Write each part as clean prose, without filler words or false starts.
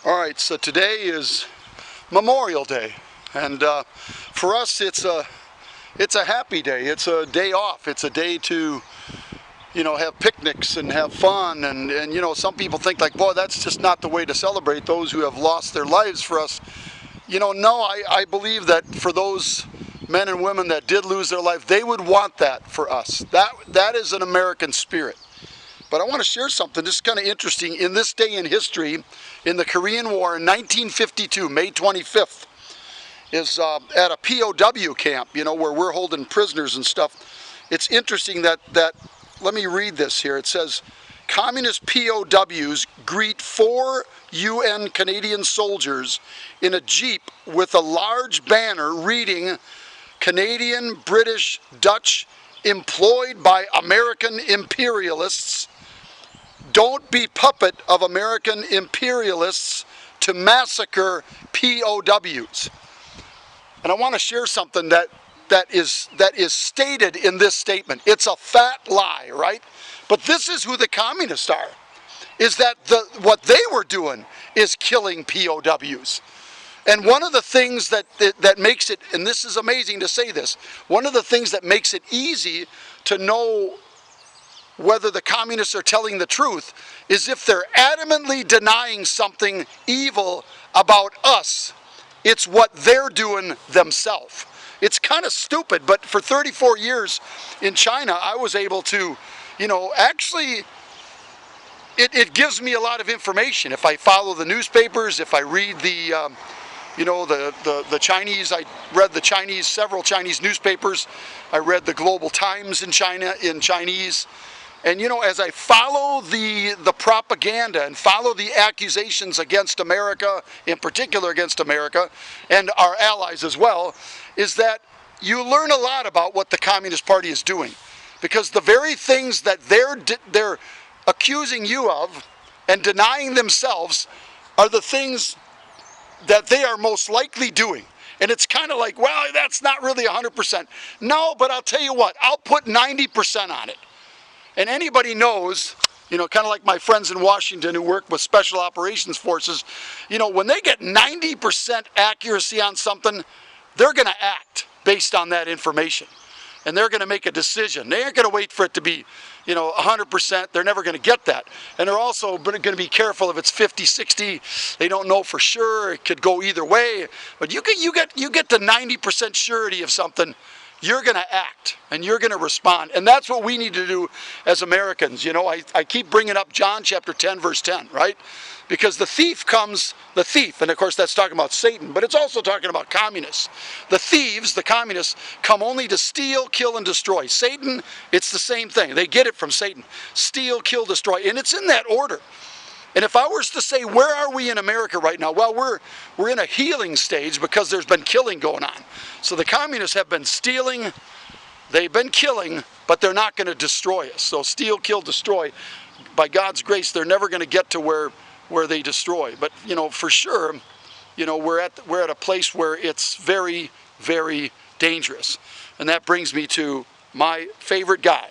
All right, so today is Memorial Day, and for us it's a happy day. It's a day off. It's a day to, have picnics and have fun, and some people think like, boy, that's just not the way to celebrate those who have lost their lives for us. No, I believe that for those men and women that did lose their life, they would want that for us. That is an American spirit. But I want to share something just kind of interesting. In this day in history, in the Korean War in 1952, May 25th, is at a POW camp, where we're holding prisoners and stuff. It's interesting that let me read this here. It says, communist POWs greet 4 UN Canadian soldiers in a jeep with a large banner reading, Canadian, British, Dutch, employed by American imperialists. Don't be puppet of American imperialists to massacre POWs. And I want to share something that is stated in this statement. It's a fat lie, right? But this is who the communists are. Is that what they were doing is killing POWs. And one of the things that makes it, and this is amazing to say this, one of the things that makes it easy to know whether the communists are telling the truth is if they're adamantly denying something evil about us, it's what they're doing themselves. It's kind of stupid, but for 34 years in China, I was able to, actually, it gives me a lot of information. If I follow the newspapers, if I read the Chinese, I read several Chinese newspapers. I read the Global Times in Chinese. And as I follow the propaganda and follow the accusations against America, in particular against America, and our allies as well, is that you learn a lot about what the Communist Party is doing. Because the very things that they're accusing you of and denying themselves are the things that they are most likely doing. And it's kind of like, well, that's not really 100%. No, but I'll tell you what, I'll put 90% on it. And anybody knows, kind of like my friends in Washington who work with Special Operations Forces, when they get 90% accuracy on something, they're going to act based on that information. And they're going to make a decision. They aren't going to wait for it to be, 100%. They're never going to get that. And they're also going to be careful if it's 50, 60. They don't know for sure. It could go either way. But you get the 90% surety of something. You're going to act and you're going to respond. And that's what we need to do as Americans. I keep bringing up John chapter 10, verse 10, right? Because the thief, and of course that's talking about Satan, but it's also talking about communists. The thieves, the communists, come only to steal, kill, and destroy. Satan, it's the same thing. They get it from Satan. Steal, kill, destroy. And it's in that order. And if I was to say, where are we in America right now? Well, we're in a healing stage because there's been killing going on. So the communists have been stealing, they've been killing, but they're not going to destroy us. So steal, kill, destroy. By God's grace, they're never going to get to where they destroy. But, for sure, we're at a place where it's very, very dangerous. And that brings me to my favorite guy,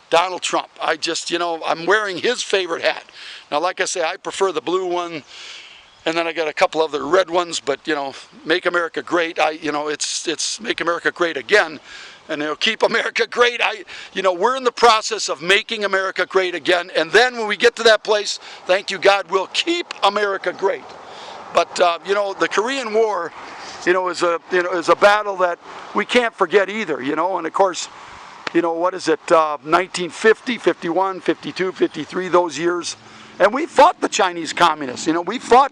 Donald Trump. I'm wearing his favorite hat. Now, like I say, I prefer the blue one, and then I got a couple other red ones, but, Make America Great, it's Make America Great Again, and Keep America Great. We're in the process of making America great again, and then when we get to that place, thank you, God, we'll keep America great. But, the Korean War, is a battle that we can't forget either, and of course, what is it, 1950, 51, 52, 53, those years. And we fought the Chinese communists. We fought,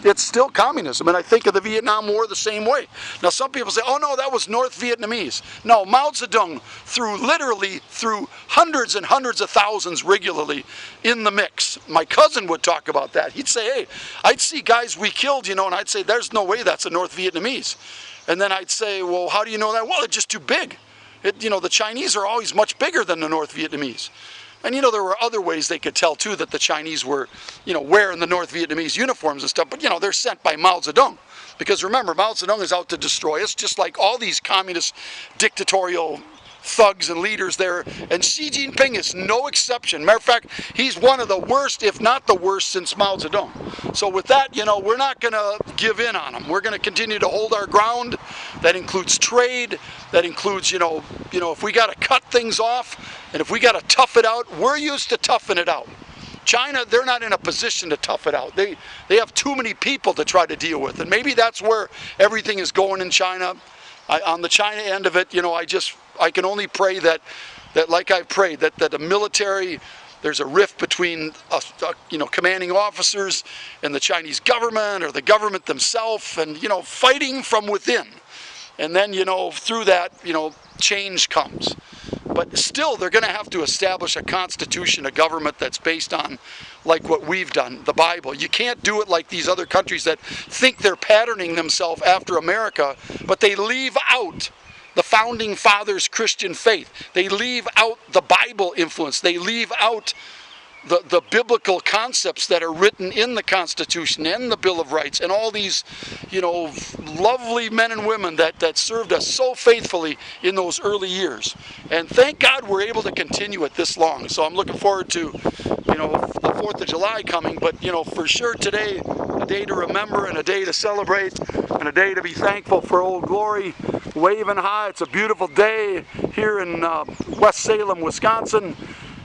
it's still communism. And I think of the Vietnam War the same way. Now, some people say, oh no, that was North Vietnamese. No, Mao Zedong threw hundreds and hundreds of thousands regularly in the mix. My cousin would talk about that. He'd say, hey, I'd see guys we killed, and I'd say, there's no way that's a North Vietnamese. And then I'd say, well, how do you know that? Well, it's just too big. The Chinese are always much bigger than the North Vietnamese. And there were other ways they could tell too that the Chinese were, wearing the North Vietnamese uniforms and stuff. But they're sent by Mao Zedong, because remember, Mao Zedong is out to destroy us, just like all these communist dictatorial thugs and leaders there, and Xi Jinping is no exception. Matter of fact, he's one of the worst, if not the worst, since Mao Zedong. So with that, we're not going to give in on him. We're going to continue to hold our ground. That includes trade. That includes, if we got to cut things off, and if we got to tough it out, we're used to toughing it out. China, they're not in a position to tough it out. They have too many people to try to deal with, and maybe that's where everything is going in China. On the China end of it, I can only pray that like I've prayed, that the military, there's a rift between commanding officers and the Chinese government or the government themselves, and fighting from within, and then through that change comes. But still, they're going to have to establish a constitution, a government that's based on like what we've done, the Bible. You can't do it like these other countries that think they're patterning themselves after America, but they leave out the founding fathers' Christian faith. They leave out the Bible influence. They leave out the biblical concepts that are written in the Constitution and the Bill of Rights and all these, lovely men and women that served us so faithfully in those early years. And thank God we're able to continue it this long. So I'm looking forward to, the 4th of July coming, but, for sure today, a day to remember and a day to celebrate and a day to be thankful for Old Glory waving high. It's a beautiful day here in West Salem, Wisconsin.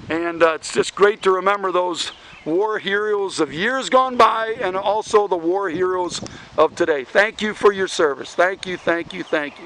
And it's just great to remember those war heroes of years gone by and also the war heroes of today. Thank you for your service. Thank you, thank you, thank you.